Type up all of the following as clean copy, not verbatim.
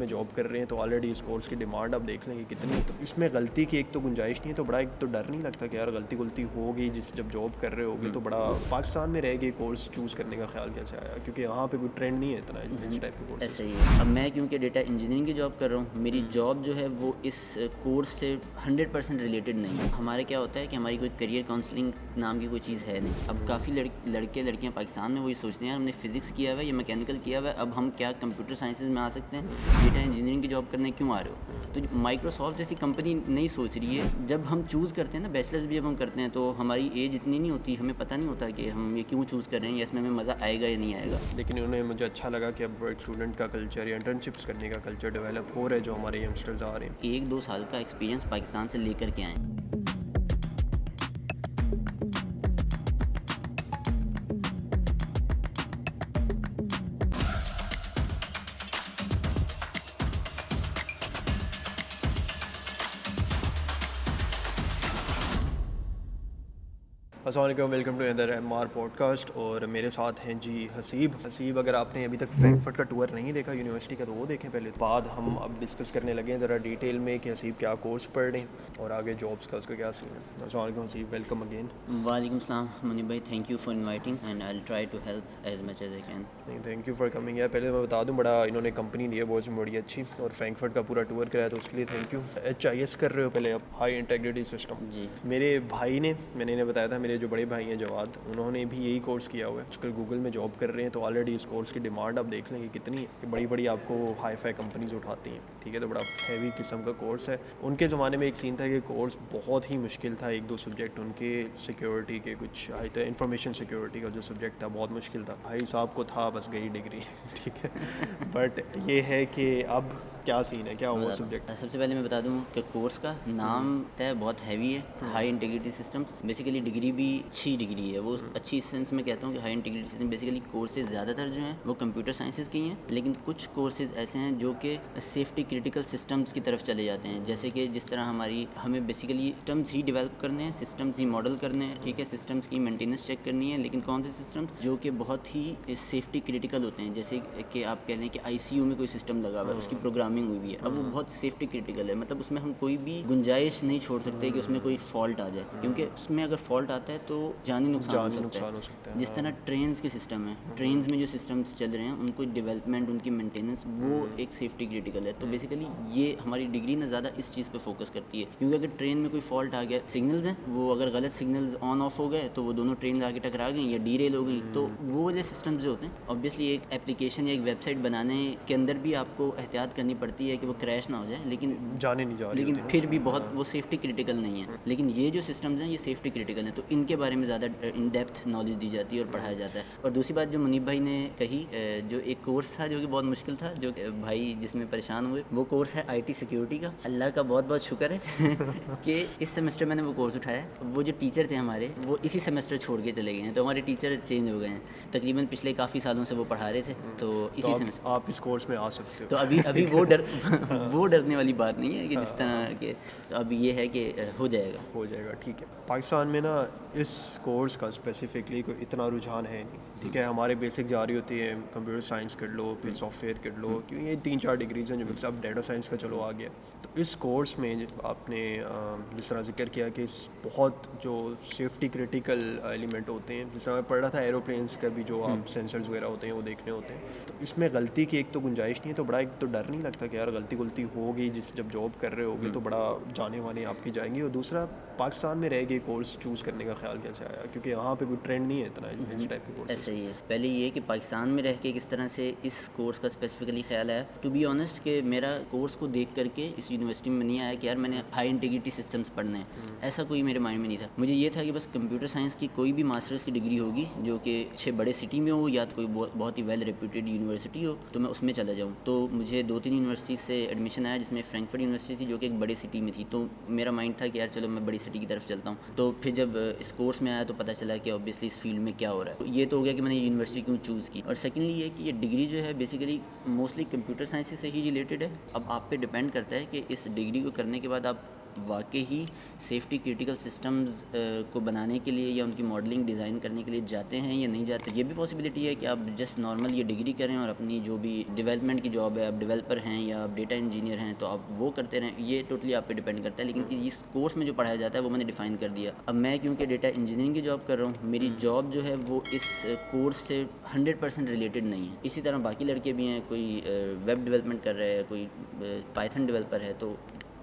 میں جاب کر رہے ہیں تو آلریڈی اس کورس کی ڈیمانڈ آپ دیکھ لیں گے کتنی. تو اس میں غلطی کی ایک تو گنجائش نہیں ہے, تو بڑا ایک تو ڈر نہیں لگتا کہ یار غلطی ہوگی جب جاب کر رہے ہوگے, تو بڑا پاکستان میں رہ کے کورس چوز کرنے کا خیال کیسے آیا, کیونکہ یہاں پہ کوئی ٹرینڈ نہیں ہے اتنا اس ٹائپ کے کورس. ایسا ہی ہے. اب میں کیونکہ ڈیٹا انجینئرنگ کی جاب کر رہا ہوں, میری جاب جو ہے وہ اس کورس سے 100% ریلیٹڈ نہیں ہے. ہمارے کیا ہوتا ہے کہ ہماری کوئی کریئر کاؤنسلنگ نام کی کوئی چیز ہے نہیں. اب کافی لڑکے لڑکیاں پاکستان میں وہی سوچتے ہیں ہم نے فزکس کیا ہوا ہے یا میکینیکل کیا ہوا ہے, اب ہم کیا کمپیوٹر سائنسز میں آ سکتے ہیں, ڈیٹا انجینئرنگ کی جاب کرنے کیوں آ رہے ہو. تو مائکروسافٹ جیسی کمپنی نہیں سوچ رہی ہے. جب ہم چوز کرتے ہیں نا, بیچلرز بھی جب ہم کرتے ہیں تو ہماری ایج اتنی نہیں ہوتی, ہمیں پتہ نہیں ہوتا کہ ہم یہ کیوں چوز کر رہے ہیں یا اس میں ہمیں مزہ آئے گا یا نہیں آئے گا. لیکن انہیں مجھے اچھا لگا کہ اب ورک اسٹوڈنٹ کا کلچر یا انٹرنشپس کرنے کا کلچر ڈیولپ ہو رہا ہے جو ہمارے ینگسٹرز آ رہے ہیں. 1-2 سال کا ایکسپیرینس پاکستان سے لے کر کے آئیں. السلام علیکم, welcome to other M R podcast. اور میرے ساتھ ہیں جی حسیب. اگر آپ نے ابھی تک فرینکفرٹ کا ٹور نہیں دیکھا یونیورسٹی کا تو وہ دیکھیں پہلے. بعد ہم اب ڈسکس کرنے لگے ہیں ذرا ڈیٹیل میں کہ حسیب کیا کورس پڑھ رہے ہیں اور آگے جابس کا اس کا کیا سین ہے. السلام علیکم حسیب, ویلکم اگین. وعلیکم السلام منیب بھائی, thank you for inviting and I will try to help as much as I can. Thank you for coming. یار پہلے میں بتا دوں, بڑا انہوں نے کمپنی دی ہے بہت بڑی اچھی, اور فرینکفرٹ کا پورا ٹور کرایا تو اس کے لیے تھینک یو. HIS کر رہے ہو پہلے آپ, ہائی انٹیگریٹی سسٹم. جی, میرے بھائی نے, میں نے بتایا تھا, میرے جو بڑے بھائی ہیں جواد, انہوں نے بھی یہی کورس کیا ہوا ہے. آج کل گوگل میں جاب کر رہے ہیں تو آلریڈی اس کورس کی ڈیمانڈ آپ دیکھ لیں گے کتنی ہے, بڑی آپ کو ہائی فائی کمپنیز اٹھاتی ہیں. ٹھیک ہے, تو بڑا ہیوی قسم کا کورس ہے. ان کے زمانے میں ایک سین تھا کہ کورس بہت ہی مشکل تھا, 1-2 سبجیکٹ ان کے سیکیورٹی کے, کچھ انفارمیشن سیکیورٹی کا جو سبجیکٹ تھا بہت مشکل تھا. بھائی صاحب کو تھا بس گئی ڈگری. ٹھیک ہے, بٹ یہ ہے کہ اب کیا سین ہے, کیا ہوا سبجیکٹ. سب سے پہلے میں بتا دوں کہ کورس کا نام طے بہت ہیوی ہے, high integrity systems. Basically degree بھی اچھی ڈگری ہے, وہ اچھی سینس میں کہتا ہوں کہ high integrity system. Basically courses زیادہ تر جو ہیں وہ کمپیوٹر سائنسز کی ہیں, لیکن کچھ کورسز ایسے ہیں جو کہ سیفٹی کرٹیکل سسٹمز کی طرف چلے جاتے ہیں. جیسے کہ جس طرح ہمیں بیسیکلی سسٹمز ہی ڈیولپ کرنے ہیں, سسٹمز ہی ماڈل کرنے ہیں. ٹھیک ہے, سسٹمز کی مینٹیننس چیک کرنی ہے, لیکن کون سے سسٹمز جو کہ بہت ہی سیفٹی کرٹیکل ہوتے ہیں. جیسے کہ آپ کہہ لیں کہ ICU میں کوئی سسٹم لگا ہوا ہے, اس کی پروگرامنگ ہوئی ہوئی ہے, اب وہ بہت سیفٹی کرٹیکل ہے. مطلب اس میں ہم کوئی بھی گنجائش نہیں چھوڑ سکتے کہ اس میں کوئی فالٹ آ جائے, کیونکہ اس میں اگر فالٹ آتا ہے تو جانی نقصان ہو سکتا ہے. جس طرح ٹرینز کے سسٹم ہیں, ٹرینز میں جو سسٹمز چل رہے ہیں ان کو ڈیولپمنٹ, ان کی مینٹیننس, وہ ایک سیفٹی کرٹیکل ہے. تو بیسیکلی یہ ہماری ڈگری نہ زیادہ اس چیز پہ فوکس کرتی ہے, کیونکہ اگر ٹرین میں کوئی فالٹ آ گیا, سگنلز ہیں وہ اگر غلط سگنلز آن آف ہو گئے تو وہ دونوں ٹرینز آگے ٹکرا گئیں یا ڈی ریل ہو گئیں, تو وہ والے سسٹمز جو ہوتے ہیں آبویسلی ایک ایپلیکیشن یا ایک ویب سائٹ بنانے کے اندر بھی آپ کو احتیاط کرنی پڑتی ہے کہ وہ کریش نہ ہو جائے, لیکن جانے نہیں جا رہی, لیکن پھر بھی بہت وہ سیفٹی کرٹیکل نہیں ہے. لیکن یہ جو سسٹمز ہیں یہ سیفٹی کرٹیکل ہیں, تو ان کے بارے میں زیادہ ان ڈیپتھ نالج دی جاتی ہے اور پڑھایا جاتا ہے. اور دوسری بات جو منیب بھائی نے کہی, جو ایک کورس تھا جو کہ بہت مشکل تھا, جو کہ بھائی جس میں پریشان ہوئے, وہ کورس ہے IT سیکیورٹی کا. اللہ کا بہت بہت شکر ہے کہ اس سیمسٹر میں نے وہ کورس اٹھایا. وہ جو ٹیچر تھے ہمارے وہ اسی سیمسٹر چھوڑ کے چلے گئے ہیں, تو ہمارے ٹیچر چینج ہو گئے ہیں. تقریباً پچھلے کافی سالوں سے وہ پڑھا رہے تھے, تو اسی سیمسٹر آپ اس کورس میں آ سکتے ہو. تو ابھی وہ ڈرنے والی بات نہیں ہے کہ جس طرح کے, تو اب یہ ہے کہ ہو جائے گا. ٹھیک ہے, پاکستان میں نا اس کورس کا اسپیسیفکلی کوئی اتنا رجحان ہے نہیں. ٹھیک ہے, ہمارے بیسک جاری ہوتی ہے, کمپیوٹر سائنس کر لو, پھر سافٹ ویئر کر لو, کیونکہ یہ 3-4 ڈگریز ہیں جو مکس اب ڈیٹا سائنس کا چلو آ گیا. تو اس کورس میں آپ نے جس طرح ذکر کیا کہ بہت جو سیفٹی کرٹیکل ایلیمنٹ ہوتے ہیں, جس طرح میں پڑھ رہا تھا ایروپلینس کا بھی جو آپ سینسرز وغیرہ ہوتے ہیں وہ دیکھنے ہوتے ہیں, تو اس میں غلطی کی ایک تو گنجائش نہیں ہے, تو بڑا ایک تو ڈر نہیں لگتا کہ یار غلطی ہوگی جب جاب کر رہے ہوگے تو بڑا جانے وانے آپ کی جائیں گی. اور دوسرا, پاکستان میں رہ کے کورس چوز کرنے کا خیال کیسے آیا, کیونکہ یہاں پہ کوئی ٹرینڈ نہیں ہے اتنا اس ٹائپ کے کورس. ایسا ہی ہے. پہلے یہ کہ پاکستان میں رہ کے کس طرح سے اس کورس کا اسپیسیفکلی خیال آیا. ٹو بی آنیسٹ کہ میرا کورس کو دیکھ کر کے اس یونیورسٹی میں نہیں آیا کہ یار میں نے ہائی انٹیگریٹی سسٹمز پڑھنے ہیں, ایسا کوئی میرے مائنڈ میں نہیں تھا. مجھے یہ تھا کہ بس کمپیوٹر سائنس کی کوئی بھی ماسٹرز کی ڈگری ہوگی جو کہ اچھے بڑے سٹی میں ہو یا کوئی بہت ہی ویل ریپیوٹیڈ یونیورسٹی ہو, تو میں اس میں چلا جاؤں. تو مجھے 2-3 یونیورسٹیز سے ایڈمیشن آیا, جس میں فرینکفرٹ یونیورسٹی تھی جو کہ ایک بڑے سٹی میں تھی. تو میرا مائنڈ تھا کہ یار چلو میں بڑی سٹی کی طرف چلتا ہوں. تو پھر جب اس کورس میں آیا تو پتہ چلا کہ اوبیسلی اس فیلڈ میں کیا ہو رہا ہے. یہ تو ہو گیا کہ میں نے یونیورسٹی کیوں چوز کی. اور سیکنڈلی یہ کہ یہ ڈگری جو ہے بیسیکلی موسٹلی کمپیوٹر سائنس سے ہی ریلیٹڈ ہے. اب آپ پہ ڈپینڈ کرتا ہے کہ اس ڈگری کو کرنے کے بعد آپ واقعی ہی سیفٹی کرٹیکل سسٹمز کو بنانے کے لیے یا ان کی ماڈلنگ ڈیزائن کرنے کے لیے جاتے ہیں یا نہیں جاتے. یہ بھی پاسبلٹی ہے کہ آپ جسٹ نارمل یہ ڈگری کریں اور اپنی جو بھی ڈیولپمنٹ کی جاب ہے, آپ ڈیولپر ہیں یا آپ ڈیٹا انجینئر ہیں تو آپ وہ کرتے رہیں, یہ ٹوٹلی آپ پہ ڈیپینڈ کرتا ہے. لیکن اس کورس میں جو پڑھایا جاتا ہے وہ میں نے ڈیفائن کر دیا. اب میں کیونکہ ڈیٹا انجینئرنگ کی جاب کر رہا ہوں, میری جاب جو ہے وہ اس کورس سے 100% ریلیٹڈ نہیں ہے. اسی طرح باقی لڑکے بھی ہیں, کوئی ویب ڈیولپمنٹ کر رہا ہے, کوئی پائتھن ڈیولپر ہے. تو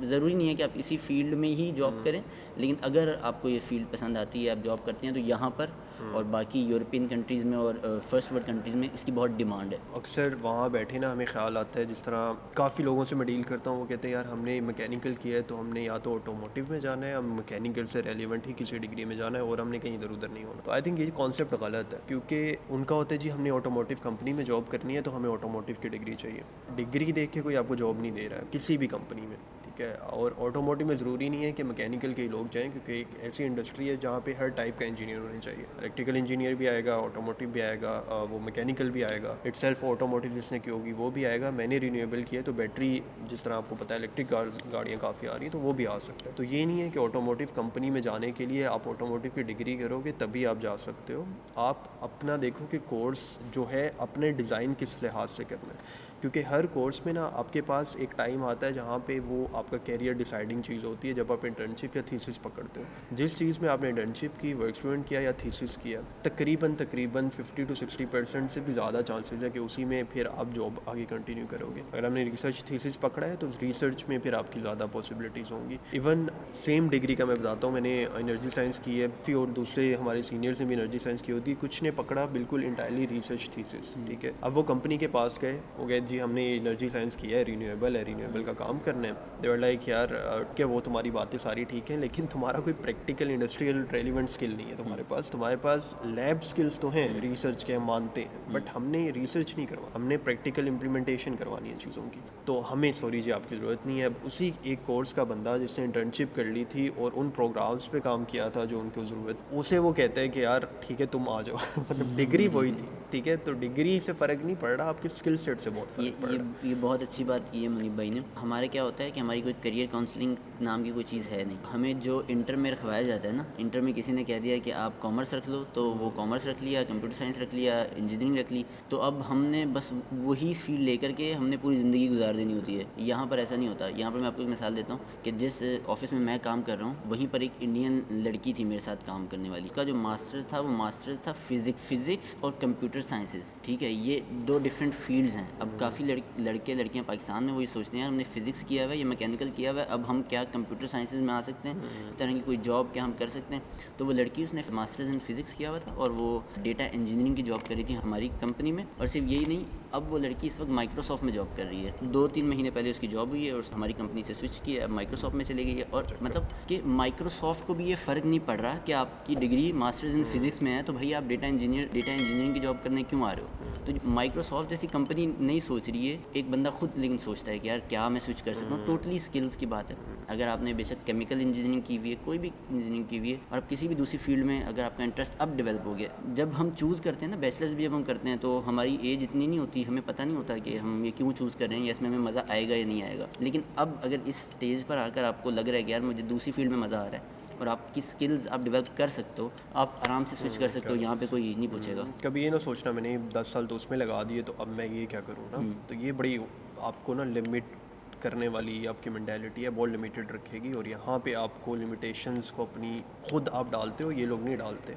ضروری نہیں ہے کہ آپ اسی فیلڈ میں ہی جاب کریں, لیکن اگر آپ کو یہ فیلڈ پسند آتی ہے, آپ جاب کرتے ہیں, تو یہاں پر اور باقی یورپین کنٹریز میں اور فرسٹ ورلڈ کنٹریز میں اس کی بہت ڈیمانڈ ہے. اکثر وہاں بیٹھے نا ہمیں خیال آتا ہے, جس طرح کافی لوگوں سے میں ڈیل کرتا ہوں, وہ کہتے ہیں یار ہم نے میکینیکل کیا ہے تو ہم نے یا تو آٹوموٹیو میں جانا ہے, ہم میکینیکل سے ریلیونٹ ہی کسی ڈگری میں جانا ہے, اور ہم نے کہیں ادھر ادھر نہیں ہونا. تو آئی تھنک یہ کانسیپٹ غلط ہے, کیونکہ ان کا ہوتا ہے جی ہم نے آٹوموٹیو کمپنی میں جاب کرنی ہے تو ہمیں آٹوموٹیو کی ڈگری چاہیے. ڈگری دیکھ کے کوئی آپ کو جاب نہیں دے رہا ہے کسی بھی کمپنی میں, ٹھیک ہے. اور آٹوموٹیو میں ضروری نہیں ہے کہ میکینیکل کے لوگ جائیں, کیونکہ ایک ایسی انڈسٹری ہے جہاں پہ ہر ٹائپ کا انجینئر ہونا چاہیے. الیکٹریکل انجینئر بھی آئے گا, آٹوموٹیو بھی آئے گا, وہ میکینیکل بھی آئے گا, اٹ سیلف آٹوموٹیو جس نے کی ہوگی وہ بھی آئے گا. میں نے رینیویبل کیا ہے تو بیٹری جس طرح آپ کو پتہ ہے الیکٹرک گاڑیاں کافی آ رہی ہیں تو وہ بھی آ سکتا ہے. تو یہ نہیں ہے کہ آٹوموٹیو کمپنی میں جانے کے لیے آپ آٹوموٹیو کی ڈگری کرو گے تبھی آپ جا سکتے ہو. آپ اپنا دیکھو کہ کورس جو ہے اپنے ڈیزائن کس لحاظ سے کرنا ہے, کیونکہ ہر کورس میں نا آپ کے پاس ایک ٹائم آتا ہے جہاں پہ وہ آپ کا کیریئر ڈیسائڈنگ چیز ہوتی ہے, جب آپ انٹرنشپ یا تھیسس پکڑتے ہو. جس چیز میں آپ نے انٹرنشپ کی, ورک اسٹوڈنٹ کیا یا تھیسس کیا, تقریباً 50 to 60% سے بھی زیادہ چانسز ہے کہ اسی میں پھر آپ جاب آگے کنٹینیو کرو گے. اگر ہم نے ریسرچ تھیسس پکڑا ہے تو ریسرچ میں پھر آپ کی زیادہ پاسبلٹیز ہوں گی. ایون سیم ڈگری کا میں بتاتا ہوں, میں نے انرجی سائنس کی ہے اور دوسرے ہمارے سینئرس نے بھی انرجی سائنس کی ہوتی ہے. کچھ نے پکڑا بالکل انٹائرلی ریسرچ تھیسس, ٹھیک ہے. اب وہ کمپنی کے پاس گئے, وہ گئے جی ہم نے انرجی سائنس کیا ہے, رینیویبل کا کام کرنا ہے. دے ور لائک یار کہ وہ تمہاری باتیں ساری ٹھیک ہیں, لیکن تمہارا کوئی پریکٹیکل انڈسٹریل ریلیونٹ اسکل نہیں ہے تمہارے پاس لیب اسکلس تو ہیں ریسرچ کے, ہم مانتے ہیں, بٹ ہم نے ریسرچ نہیں کروا, ہم نے پریکٹیکل امپلیمنٹیشن کروانی ہے چیزوں کی. تو ہمیں سوری جی آپ کی ضرورت نہیں ہے. اب اسی ایک کورس کا بندہ جس نے انٹرنشپ کر لی تھی اور ان پروگرامس پہ کام کیا تھا جو ان کو ضرورت, اسے وہ کہتے ہیں کہ یار ٹھیک ہے تم آ جاؤ. مطلب ڈگری وہی تھی, ٹھیک ہے. تو ڈگری سے فرق نہیں پڑ رہا, آپ کے اسکل سیٹ سے بہت فرق پڑ رہا ہے. یہ بہت اچھی بات کی ہے منیب بھائی نے. ہمارے کیا ہوتا ہے کہ ہماری کوئی کریئر کاؤنسلنگ نام کی کوئی چیز ہے نہیں. ہمیں جو انٹر میں رکھوایا جاتا ہے نا, انٹر میں کسی نے کہہ دیا کہ آپ کامرس رکھ لو, تو وہ کامرس رکھ لیا, کمپیوٹر سائنس رکھ لیا, انجینئرنگ رکھ لی. تو اب ہم نے بس وہی فیلڈ لے کر کے ہم نے پوری زندگی گزار دینی ہوتی ہے. یہاں پر ایسا نہیں ہوتا. یہاں پر میں آپ کو ایک مثال دیتا ہوں کہ جس آفس میں میں کام کر رہا ہوں وہیں پر ایک انڈین لڑکی تھی میرے ساتھ کام کرنے والی. اس کا جو ماسٹرز تھا وہ ماسٹرز تھا فزکس اور کمپیوٹر سائنسز, ٹھیک ہے. یہ دو ڈفرینٹ فیلڈز ہیں. اب کافی لڑکے لڑکیاں پاکستان میں وہی سوچتے ہیں یار ہم نے فزکس کیا ہوا ہے یا میکینیکل کیا ہوا ہے, اب ہم کیا کمپیوٹر سائنسز میں آ سکتے ہیں, اس طرح کی کوئی جاب کیا ہم کر سکتے ہیں. تو وہ لڑکی اس نے ماسٹرز ان فزکس کیا ہوا تھا اور وہ ڈیٹا انجینئرنگ کی جاب کر رہی تھی ہماری کمپنی میں. اور صرف یہی نہیں, اب وہ لڑکی اس وقت مائکروسافٹ میں جاب کر رہی ہے. 2-3 مہینے پہلے اس کی جاب ہوئی ہے اور ہماری کمپنی سے سوئچ کیا, اب مائکروسافٹ میں چلے گئی ہے. اور مطلب کہ مائکروسافٹ کو بھی یہ فرق نہیں پڑ رہا کہ آپ کی ڈگری ماسٹرز ان فزکس میں ہے تو بھائی آپ ڈیٹا انجینئرنگ کی جاب کرنے کیوں آ رہے ہو. تو مائکروسافٹ جیسی کمپنی نہیں سوچ رہی ہے, ایک بندہ خود لیکن سوچتا ہے کہ یار کیا میں سوئچ کر سکتا ہوں. ٹوٹلی اسکلس کی بات ہے. اگر آپ نے بے شک کیمیکل انجینئرنگ کی ہوئی ہے, کوئی بھی انجینئرنگ کی ہوئی ہے, اور آپ کسی بھی دوسری فیلڈ میں اگر آپ کا انٹرسٹ اب ڈیولپ ہو گیا, جب ہم چوز کرتے ہیں نا بیچلرز بھی جب ہم کرتے ہیں تو ہماری ایج اتنی نہیں ہوتی, ہمیں پتہ نہیں ہوتا کہ ہم یہ کیوں چوز کر رہے ہیں یا اس میں ہمیں مزہ آئے گا یا نہیں آئے گا. لیکن اب اگر اس اسٹیج پر آ کر آپ کو لگ رہا ہے کہ یار مجھے دوسری فیلڈ میں مزہ آ رہا ہے اور آپ کی اسکلز آپ ڈیولپ کر سکتے ہو, آپ آرام سے سوئچ کر سکتے ہو, یہاں پہ کوئی نہیں پوچھے گا. کبھی یہ نہ سوچنا میں نے 10 سال تو اس میں لگا دیے تو اب میں یہ کیا کروں نا. تو یہ بڑی آپ کو نا لمٹ کرنے والی آپ کی مینٹیلٹی ہے, بہت لمیٹیڈ رکھے گی. اور یہاں پہ آپ کو لمیٹیشنز کو اپنی خود آپ ڈالتے ہو, یہ لوگ نہیں ڈالتے.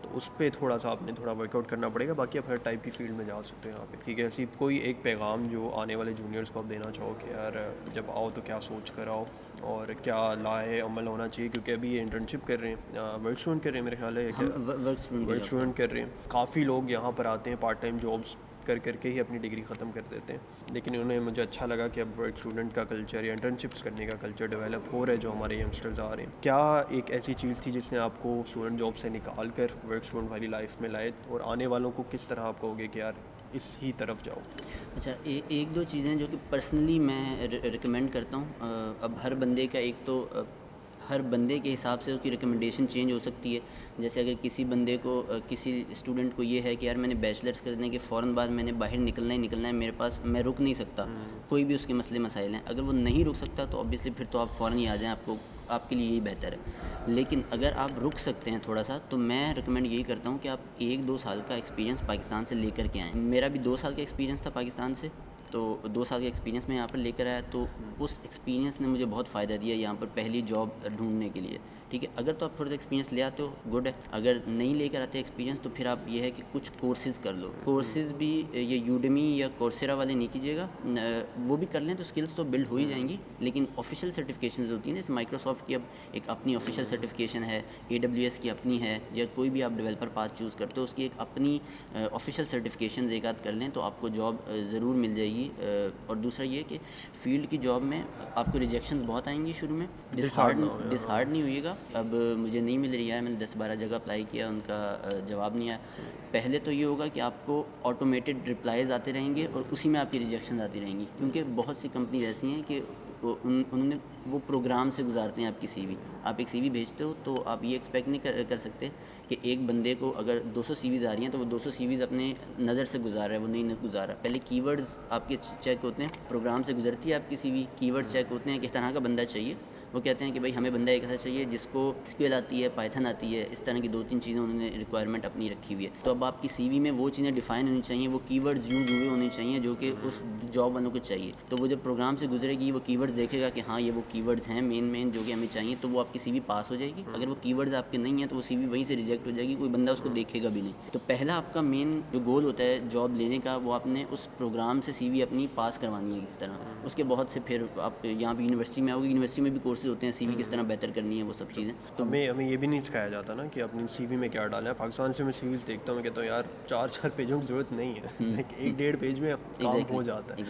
تو اس پہ تھوڑا سا آپ نے تھوڑا ورک آؤٹ کرنا پڑے گا. باقی آپ ہر ٹائپ کی فیلڈ میں جا سکتے ہو یہاں پہ, ٹھیک ہے. ایسی کوئی ایک پیغام جو آنے والے جونیئرس کو آپ دینا چاہو کہ یار جب آؤ تو کیا سوچ کر آؤ اور کیا لاہے عمل ہونا چاہیے, کیونکہ ابھی یہ انٹرنشپ کر رہے ہیں, ورک اسٹوڈنٹ کر رہے ہیں میرے خیال ہے, ورک اسٹوڈنٹ کر رہے ہیں. کافی لوگ یہاں پر آتے ہیں پارٹ ٹائم جابس کر کے ہی اپنی ڈگری ختم کر دیتے ہیں. لیکن انہیں مجھے اچھا لگا کہ اب ورک اسٹوڈنٹ کا کلچر یا انٹرنشپس کرنے کا کلچر ڈیولپ ہو رہا ہے جو ہمارے ینگسٹرز آ رہے ہیں. کیا ایک ایسی چیز تھی جس نے آپ کو اسٹوڈنٹ جاب سے نکال کر ورک اسٹوڈنٹ والی لائف میں لائے, اور آنے والوں کو کس طرح آپ کہو گے کہ یار اس ہی طرف جاؤ؟ اچھا, 1-2 چیزیں جو کہ پرسنلی میں ریکمینڈ کرتا ہوں. اب ہر بندے کا ایک تو ہر بندے کے حساب سے اس کی ریکمنڈیشن چینج ہو سکتی ہے. جیسے اگر کسی بندے کو کسی اسٹوڈنٹ کو یہ ہے کہ یار میں نے بیچلرس کرنے کے فوراً بعد میں نے باہر نکلنا ہے, میرے پاس میں رک نہیں سکتا, کوئی بھی اس کے مسائل ہیں, اگر وہ نہیں رک سکتا تو obviously پھر تو آپ فوراً ہی آ جائیں, آپ کو آپ کے لیے یہی بہتر ہے. لیکن اگر آپ رک سکتے ہیں تھوڑا سا تو میں ریکمینڈ یہی کرتا ہوں کہ آپ 1-2 سال کا ایکسپیرینس پاکستان سے لے کر کے آئیں. میرا بھی 2 سال کا ایکسپیرینس تھا پاکستان سے, تو 2 سال کا ایکسپیرینس میں یہاں پر لے کر آیا, تو اس ایکسپیرینس نے مجھے بہت فائدہ دیا یہاں پر پہلی جاب ڈھونڈنے کے لیے. ٹھیک ہے, اگر تو آپ تھوڑا سا ایکسپیرینس لے آتے ہو گڈ ہے, اگر نہیں لے کر آتے ایکسپیرینس تو پھر آپ یہ ہے کہ کچھ کورسز کر لو. کورسز بھی یہ یوڈمی یا کورسیرا والے نہیں کیجیے گا, وہ بھی کر لیں تو اسکلس تو بلڈ ہو ہی جائیں گی, لیکن آفیشیل سرٹیفکیشنز ہوتی ہیں. جیسے مائکروسافٹ کی اب ایک اپنی آفیشیل سرٹیفکیشن ہے, AWS کی اپنی ہے, یا کوئی بھی آپ ڈیولپر پاتھ چوز کرتے ہو اس کی ایک اپنی آفیشیل سرٹیفکیشنز ایک آدھ کر لیں تو آپ کو جاب ضرور مل جائے گی. اور دوسرا یہ کہ فیلڈ کی جاب میں آپ کو ریجیکشنز بہت آئیں گی شروع میں, ڈسہارڈ نہیں ہوئیے گا. اب مجھے نہیں مل رہی یار, میں نے 10-12 جگہ اپلائی کیا, ان کا جواب نہیں آیا. پہلے تو یہ ہوگا کہ آپ کو آٹومیٹڈ رپلائز آتے رہیں گے اور اسی میں آپ کی ریجیکشنز آتی رہیں گی, کیونکہ بہت سی کمپنیز ایسی ہیں کہ انہوں نے وہ پروگرام سے گزارتے ہیں آپ کی CV. آپ ایک CV بھیجتے ہو تو آپ یہ ایکسپیکٹ نہیں کر سکتے کہ ایک بندے کو اگر 200 CVs آ رہی ہیں تو وہ 200 CVs اپنے نظر سے گزار رہا ہے, وہ نہیں گزار رہا. پہلے کی ورڈز آپ کے چیک ہوتے ہیں, پروگرام سے گزرتی ہے آپ کی CV, کی ورڈز چیک ہوتے ہیں کہ طرح کا بندہ چاہیے. وہ کہتے ہیں کہ بھائی ہمیں بندہ ایک ایسا چاہیے جس کو SQL آتی ہے, پائتھن آتی ہے, اس طرح کی 2-3 چیزیں انہوں نے ریکوائرمنٹ اپنی رکھی ہوئی ہے. تو اب آپ کی CV میں وہ چیزیں ڈیفائن ہونی چاہیے, وہ کی ورڈز یوز ہوئے ہونے چاہیے جو کہ اس جاب والوں کو چاہیے. تو وہ جب پروگرام سے گزرے گی وہ کی ورڈز دیکھے گا کہ ہاں یہ وہ کی ورڈز ہیں مین جو کہ ہمیں چاہیے, تو وہ آپ کی CV پاس ہو جائے گی. اگر وہ کی ورڈز آپ کے نہیں ہیں تو وہ CV وہیں سے ریجیکٹ ہو جائے گی, کوئی بندہ اس کو دیکھے گا بھی نہیں. تو پہلا آپ کا مین جو گول ہوتا ہے جاب لینے کا, وہ آپ نے اس پروگرام سے CV اپنی پاس کروانی ہے کس طرح. اس کے بہت سے پھر آپ یہاں بھی یونیورسٹی میں آؤ گے, یونیورسٹی میں بھی کورسز ہوتے ہیں CV کس طرح بہتر کرنی ہے, وہ سب چیزیں. تو ہمیں یہ بھی نہیں سکھایا جاتا نا کہ اپنی CV میں کیا ڈالنا ہے. پاکستان سے میں CVs دیکھتا ہوں, میں کہتا ہوں یار 4 پیجوں کی ضرورت نہیں ہے, 1-1.5 پیج میں کام ہو جاتا ہے.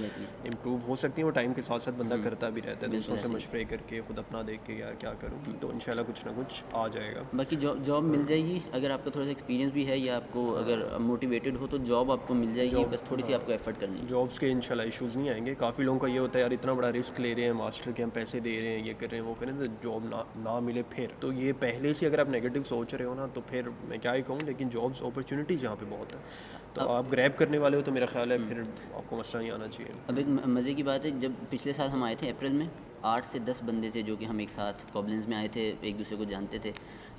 امپروو ہو سکتی ہے, وہ ٹائم کے ساتھ ساتھ بندہ کرتا بھی رہتا ہے, دوسروں سے مشورے کر کے, خود اپنا دیکھ کے یار کیا کروں, تو انشاءاللہ کچھ نہ کچھ آ جائے گا. باقی جاب مل جائے گی اگر آپ کا تھوڑا سا ایکسپیرینس بھی ہے, یا آپ کو اگر موٹیویٹڈ ہو تو جاب آپ کو مل جائے گی, بس تھوڑی سی آپ کو ایفرٹ کرنی ہے. جابس کے انشاءاللہ ایشوز نہیں آئیں گے. کافی لوگوں کا یہ ہوتا ہے یار اتنا بڑا رسک لے رہے ہیں, ماسٹر کے ہم پیسے دے رہے ہیں, یہ کر رہے ہیں, وہ کریں, تو جاب نہ ملے پھر. تو یہ پہلے سے اگر آپ نیگیٹو سوچ رہے ہو نا تو پھر میں کیا ہی کہوں, لیکن جابس اپرچونیٹیز یہاں پہ بہت ہے, تو آپ گریب کرنے والے ہو تو میرا خیال ہے پھر آپ کو مسئلہ نہیں آنا چاہیے. اب ایک مزے کی بات ہے, جب پچھلے سال ہم آئے تھے اپریل میں, 8 سے 10 بندے تھے جو کہ ہم ایک ساتھ کوبلنز میں آئے تھے, ایک دوسرے کو جانتے تھے.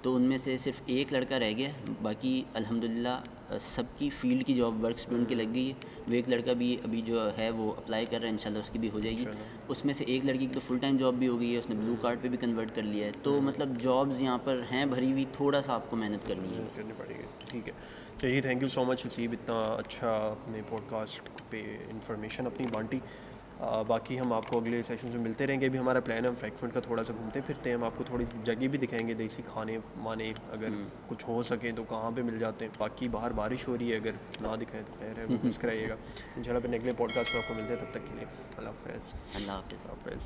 تو ان میں سے صرف ایک لڑکا رہ گیا, باقی الحمدللہ سب کی فیلڈ کی جاب ورک اسٹوڈنٹ کی لگ گئی ہے. وہ ایک لڑکا بھی ابھی جو ہے وہ اپلائی کر رہا ہے, انشاءاللہ اس کی بھی ہو جائے گی. اس میں سے ایک لڑکی کی تو فل ٹائم جاب بھی ہو گئی ہے, اس نے بلو کارڈ پہ بھی کنورٹ کر لیا ہے. تو مطلب جابز یہاں پر ہیں بھری ہوئی, تھوڑا سا آپ کو محنت کرنی پڑے گی. ٹھیک ہے, چلیے تھینک یو سو مچ حسیب, اتنا اچھا اپنے پوڈ کاسٹ پہ انفارمیشن اپنی بانٹی. باقی ہم آپ کو اگلے سیشن میں ملتے رہیں گے. ابھی ہمارا پلان ہے ہم فریکفرنٹ کا تھوڑا سا گھومتے پھرتے ہیں, ہم آپ کو تھوڑی جگہ بھی دکھائیں گے, دیسی کھانے مانے اگر کچھ ہو سکے تو کہاں پہ مل جاتے ہیں. باقی باہر بارش ہو رہی ہے, اگر نہ دکھائیں تو خیر ہے, وہ مس کرائیے گا. انشاءاللہ پھر اگلے پوڈ کاسٹ میں آپ کو ملتے ہیں, تب تک کے لیے اللہ حافظ. اللہ حافظ.